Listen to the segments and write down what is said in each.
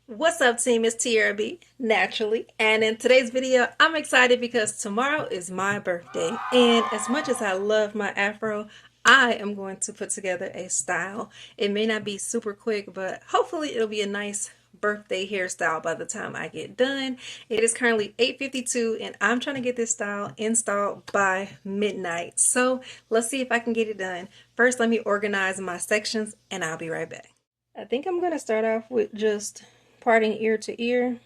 What's up, team? It's Tiarrea B, naturally. And in today's video, I'm excited because tomorrow is my birthday. And as much as I love my afro, I am going to put together a style. It may not be super quick, but hopefully it'll be a nice birthday hairstyle by the time I get done. It is currently 8:52 and I'm trying to get this style installed by midnight. So let's see if I can get it done. First, let me organize my sections and I'll be right back. I think I'm going to start off with just parting ear to ear.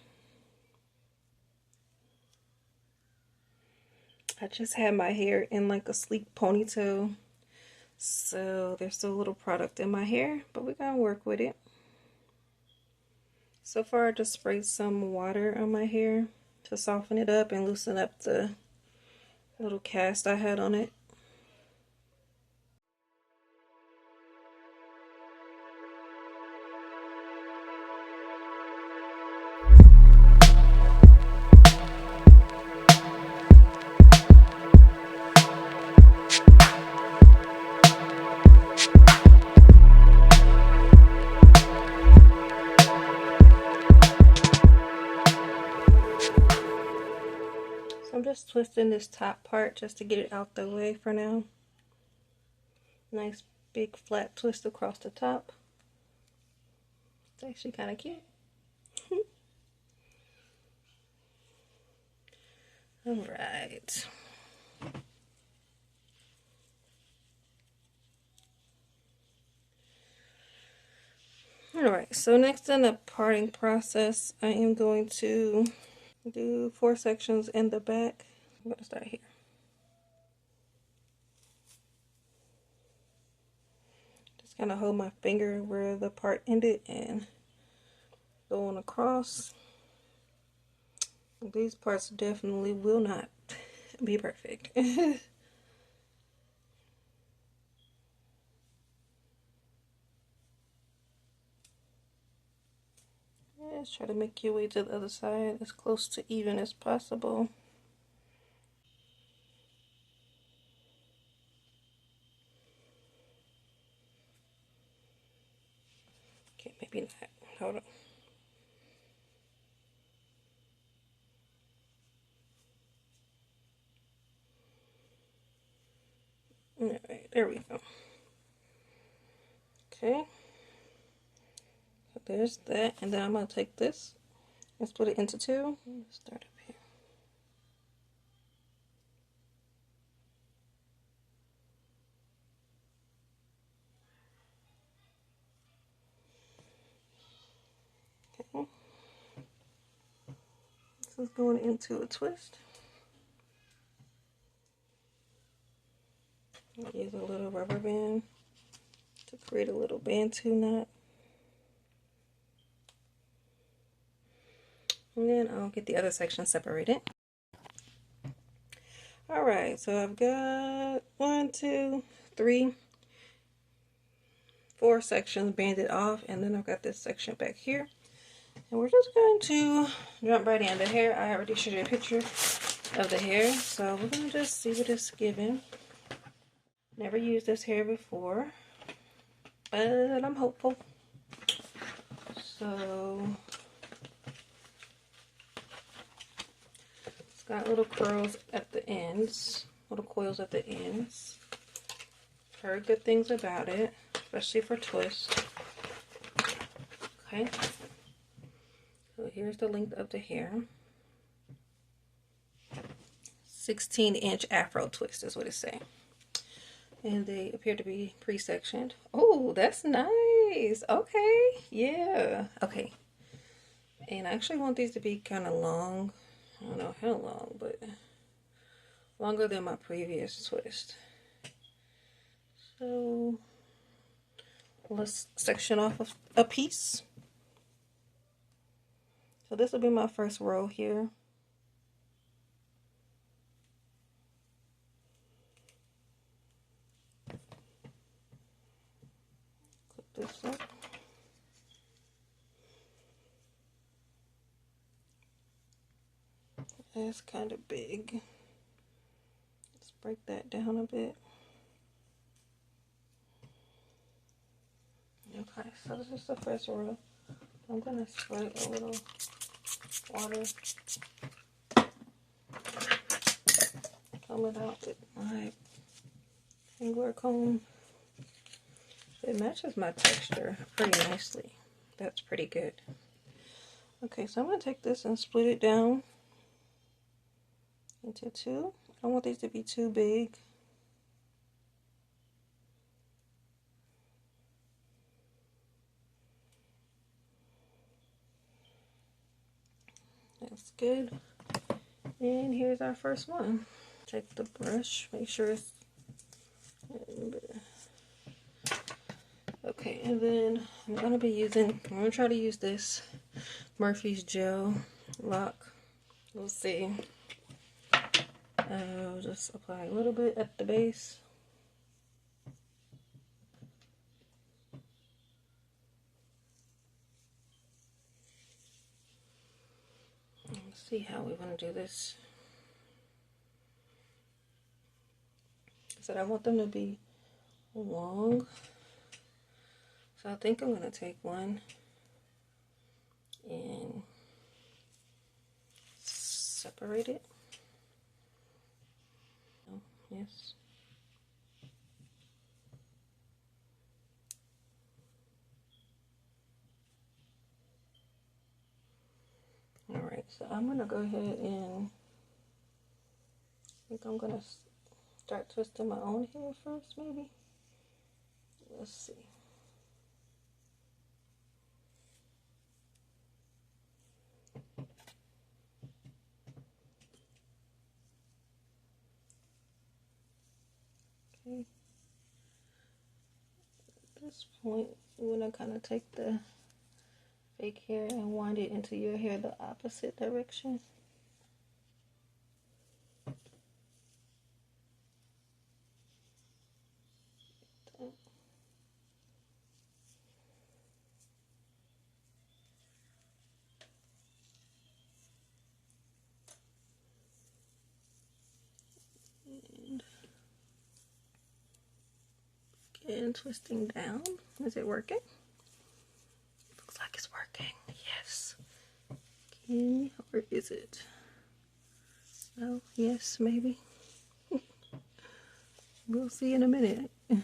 I just had my hair in like a sleek ponytail, so there's still a little product in my hair, but we're gonna work with it. So far I just sprayed some water on my hair to soften it up and loosen up the little cast I had on it. So I'm just twisting this top part just to get it out the way for now. Nice big flat twist across the top. It's actually kind of cute. All right. Alright, so next in the parting process, I am going to do 4 sections in the back. I'm going to start here. Just kind of hold my finger where the part ended and go on across. These parts definitely will not be perfect. Just try to make your way to the other side as close to even as possible. Okay, maybe not. Hold on. Alright, there we go. Okay. So there's that. And then I'm going to take this and split it into 2. Let's start up here. Okay. This is going into a twist. Use a little rubber band to create a little bantu knot. And then I'll get the other section separated. Alright, so I've got 1, 2, 3, 4 sections banded off, and then I've got this section back here. And we're just going to jump right in. The hair, I already showed you a picture of the hair, so we're going to just see what it's giving. Never used this hair before, but I'm hopeful. So it's got little curls at the ends, little coils at the ends. Heard good things about it, especially for twists. Okay, so here's the length of the hair. 16-inch afro twist is what it's saying. And they appear to be pre-sectioned. Oh, that's nice. Okay, yeah. Okay. And I actually want these to be kind of long. I don't know how long, but longer than my previous twist. So let's section off a piece. So this will be my first row here. Clip this up. That's kind of big. Let's break that down a bit. Okay, so this is the first row. I'm gonna spray a little water. Comb it out with my finger comb. It matches my texture pretty nicely. That's pretty good. Okay, so I'm going to take this and split it down into two. I don't want these to be too big. That's good. And here's our first one. Take the brush, make sure it's... Okay, and then I'm going to try to use this Murphy's Gel Lock. We'll see. I'll just apply a little bit at the base. Let's see how we want to do this. I said I want them to be long. So I think I'm going to take one and separate it. Oh, yes. Alright, so I'm going to go ahead and I think I'm going to start twisting my own hair first, maybe. Let's see. Okay. At this point, you want to kind of take the fake hair and wind it into your hair the opposite direction. And twisting down. Is it working? Looks like it's working. Yes. Okay, or is it? No, yes, maybe. We'll see in a minute. Okay,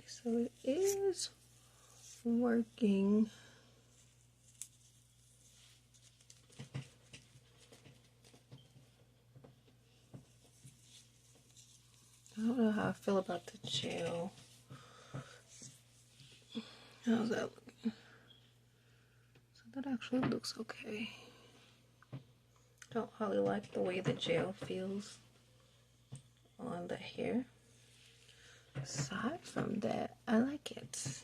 so it is working. I don't know how I feel about the gel. How's that looking? So that actually looks okay. Don't really like the way the gel feels on the hair. Aside from that, I like it.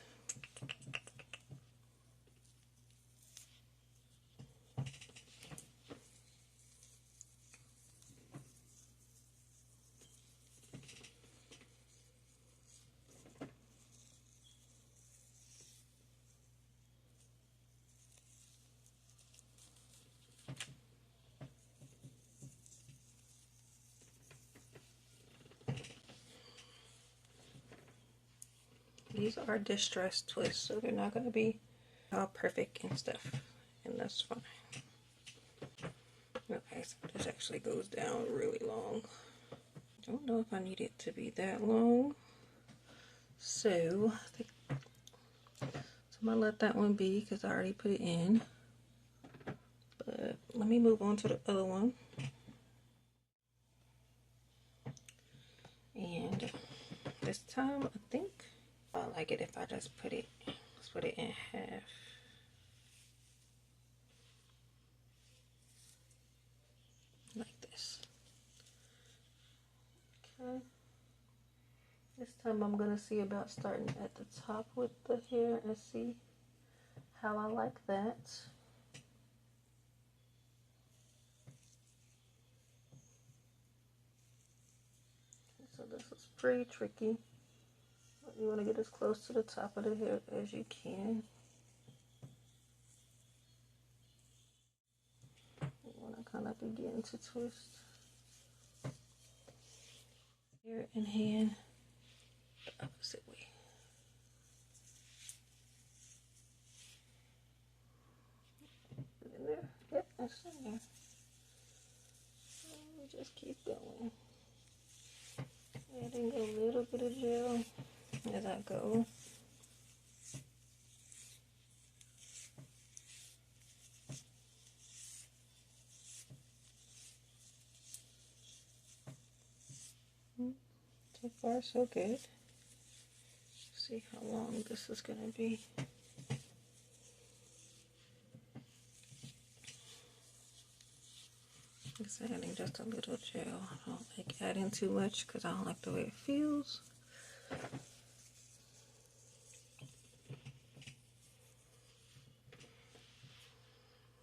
These are distressed twists, so they're not going to be all perfect and stuff, and that's fine. Okay, so this actually goes down really long. I don't know if I need it to be that long, so I'm going to let that one be because I already put it in. But let me move on to the other one. And this time, I think I like it if I just split it in half. Like this. Okay. This time I'm going to see about starting at the top with the hair and see how I like that. So this is pretty tricky. You want to get as close to the top of the hair as you can. You want to kind of begin to twist hair in hand. the opposite way. In there? Yep, that's in there. Let me just keep going. Adding a little bit of gel as I go. So far, so good. See how long this is going to be. Just adding just a little gel. I don't like adding too much because I don't like the way it feels.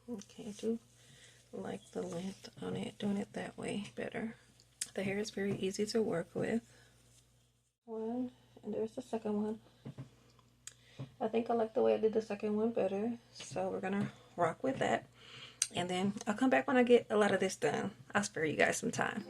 Okay, I do like the length on it, doing it that way better. The hair is very easy to work with. One, and there's the second one. I think I like the way I did the second one better, so we're gonna rock with that. And then I'll come back when I get a lot of this done. I'll spare you guys some time.